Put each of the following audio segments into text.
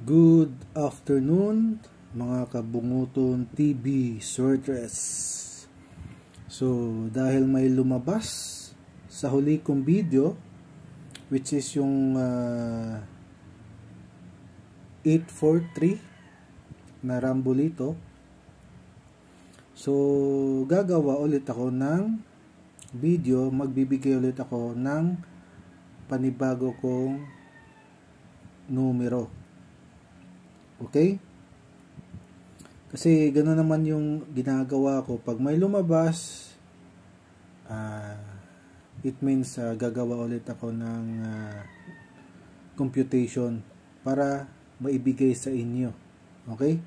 Good afternoon mga kabunguton TV sortress. So dahil may lumabas sa huli kong video, which is yung 843 na Rambolito, so gagawa ulit ako ng video, magbibigay ulit ako ng panibago kong numero. Okay? Kasi gano'n naman yung ginagawa ko. Pag may lumabas, it means gagawa ulit ako ng computation para maibigay sa inyo. Okay?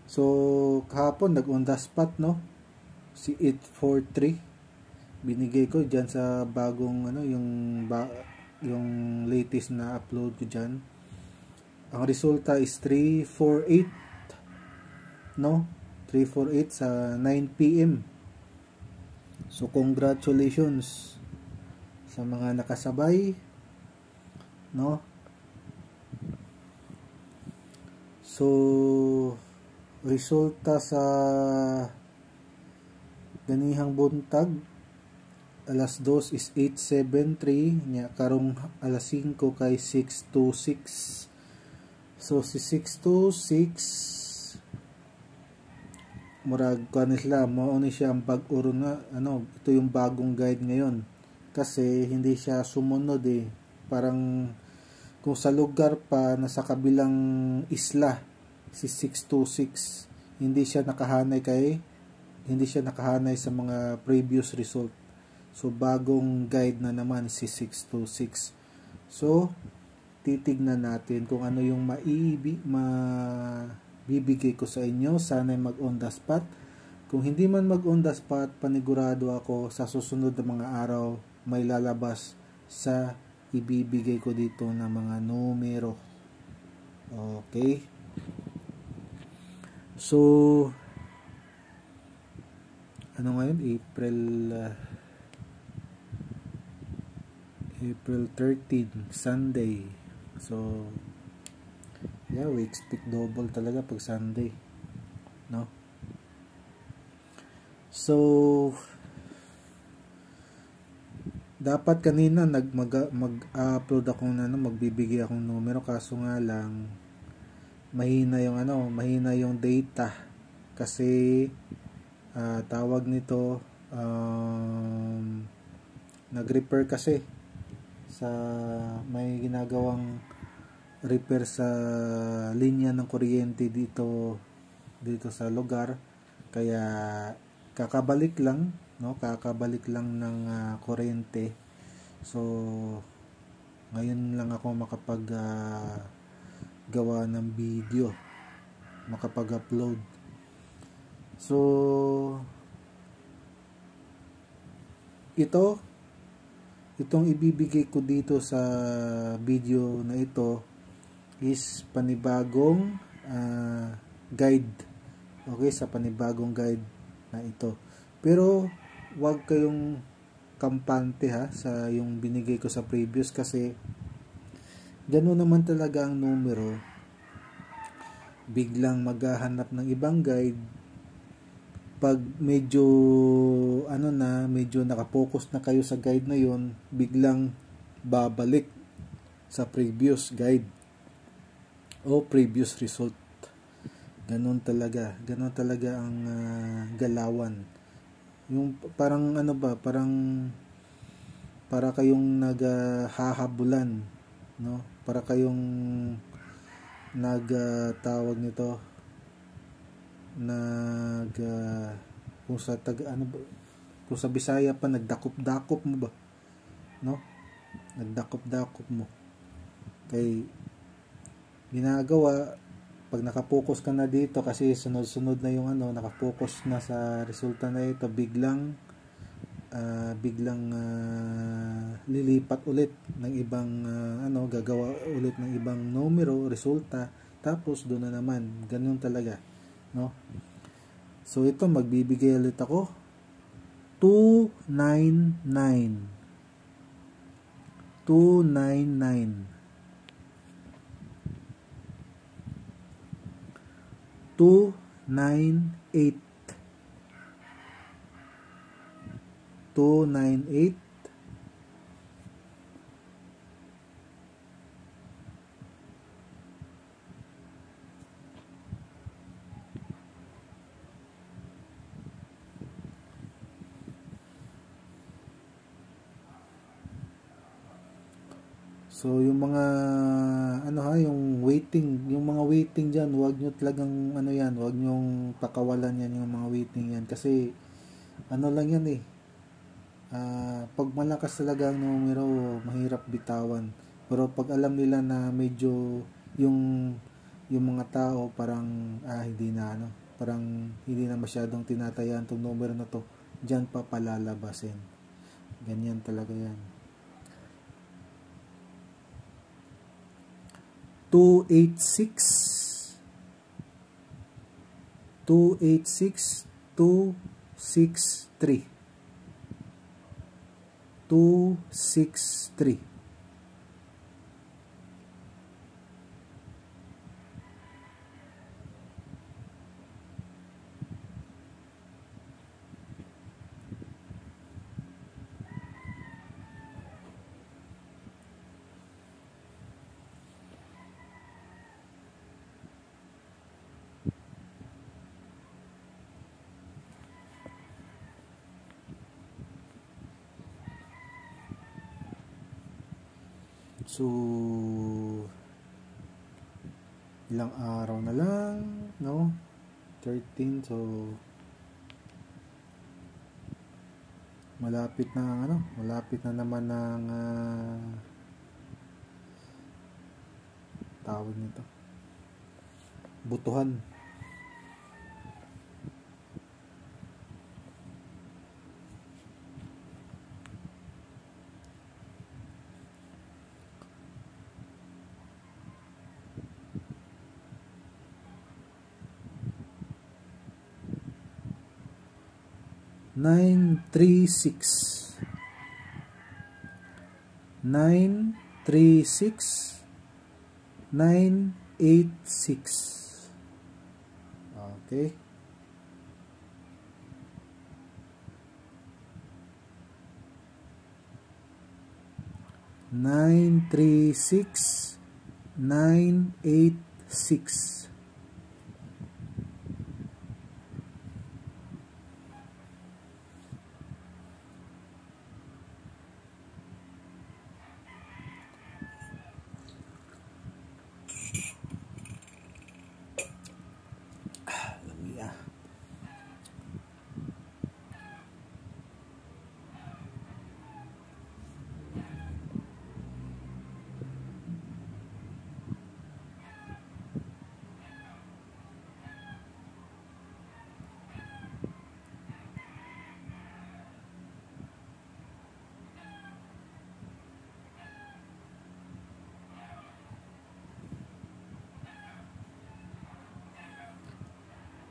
So, kahapon nag-on the spot, no? Si 843. Binigay ko dyan sa bagong, yung latest na upload ko dyan. Ang resulta is 348, no? 348 sa 9 PM. So congratulations sa mga nakasabay, no? So resulta sa ganihang buntag alas 2 is 873 nya, karong alas 5 kay 626. So si 626 murag kanila mao ni siya ang bag-uro na ito yung bagong guide ngayon, kasi hindi siya sumunod parang kung sa lugar pa nasa kabilang isla si 626, hindi siya nakahanay sa mga previous result. So bagong guide na naman si 626. So titignan natin kung ano yung mabibigay ko sa inyo. Sana mag-on the spot. Kung hindi man mag-on the spot, panigurado ako sa susunod na mga araw may lalabas sa ibibigay ko dito na mga numero. Okay? So, ano ngayon? April 13, Sunday. So, yeah, we expect double talaga pag Sunday, no? So, dapat kanina mag-upload ako na magbibigay akong numero, kaso nga lang mahina yung data kasi tawag nito nag-repair kasi sa may ginagawang repair sa linya ng kuryente dito sa lugar, kaya kakabalik lang ng kuryente. So ngayon lang ako makapag gawa ng video, makapag-upload. So itong ibibigay ko dito sa video na ito is panibagong guide. Okay, sa panibagong guide na ito. Pero wag kayong kampante sa yung binigay ko sa previous, kasi gano'n naman talaga ang numero. Biglang maghahanap ng ibang guide pag medyo medyo nakapokus na kayo sa guide na yon, biglang babalik sa previous guide o previous result. Ganon talaga ang galawan. Yung parang para kayong naghahabulan, no? Para kayong tawag nito kung sa Bisaya pa, nagdakop-dakop mo ba, no? Nagdakop-dakop mo kay ginagawa pag nakapokus ka na dito, kasi sunod-sunod na yung nakapokus na sa resulta na ito, biglang lilipat ulit ng ibang gagawa ulit ng ibang numero, resulta, tapos doon na naman. Ganun talaga, no? So ito, magbibigay ulit ako 299. 298. 298. So yung mga yung mga waiting diyan, huwag niyo talagang huwag niyo pakawalan yan, yung mga waiting yan kasi lang yan eh. Pag malakas talaga ang numero, mahirap bitawan. Pero pag alam nila na medyo yung mga tao parang parang hindi na masyadong tinatayaan tong numero na to, diyan pa palalabasin. Ganyan talaga yan. 286 286 263 263. So, ilang araw na lang, no? 13, so malapit na naman ng tawag nito, butuhan. Nine three six 986. Okay. 936 986. Lamia.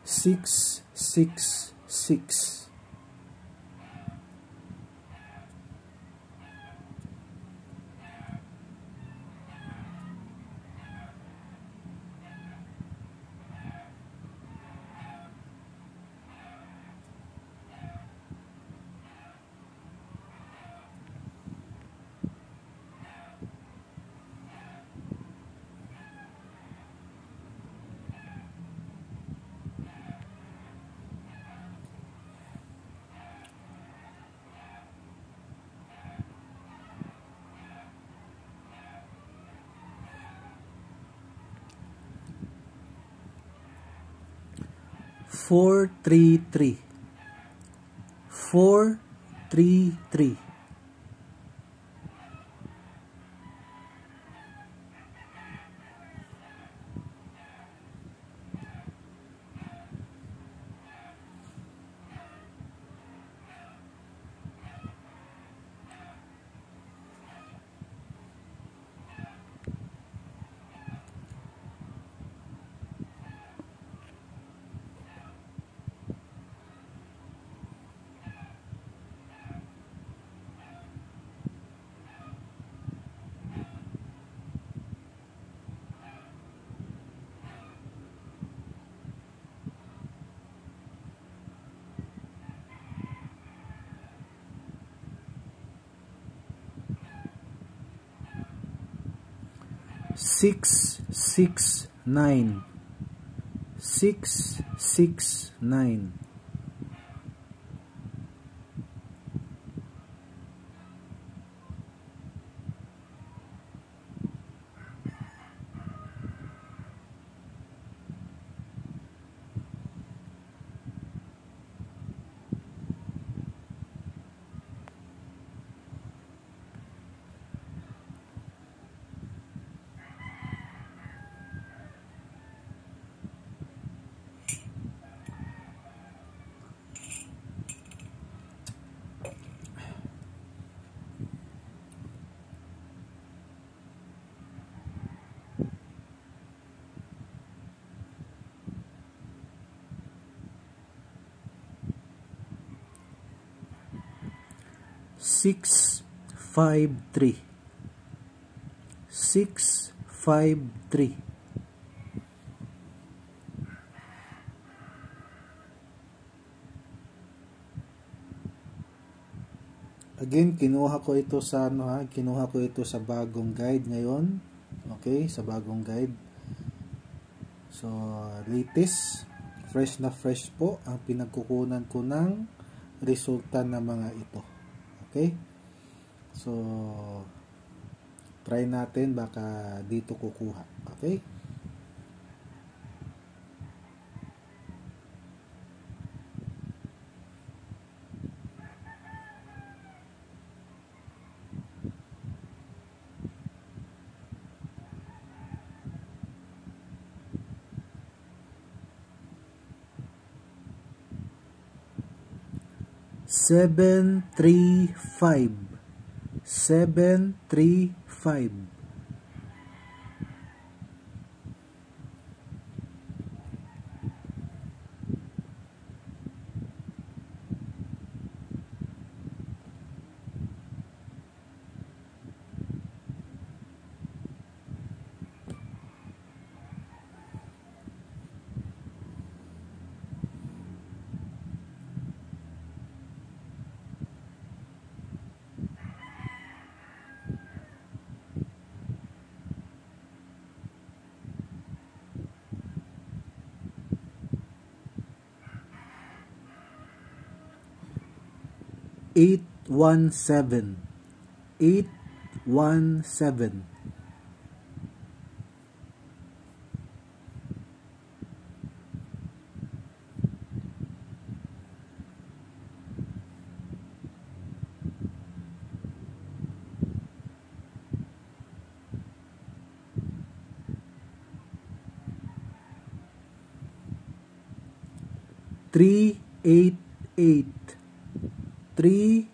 Six, six, six. Four, three, three. 433. 669 669 653 653. Again, kinuha ko ito sa kinuha ko ito sa bagong guide ngayon. Okay, sa bagong guide. So, latest, fresh na fresh po ang pinagkukunan ko ng resulta ng mga ito. Okay? So, try natin, baka dito kukuha. Okay? Seven, 735. Eight, 817. 817. Three, 888. 388.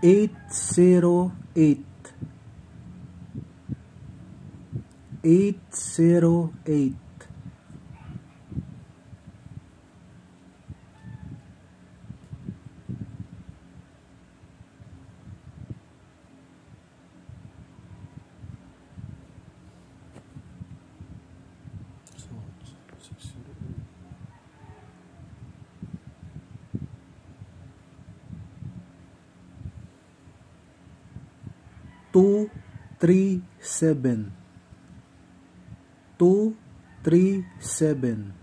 Eight, 808. 808. Two, 3, 7. 237.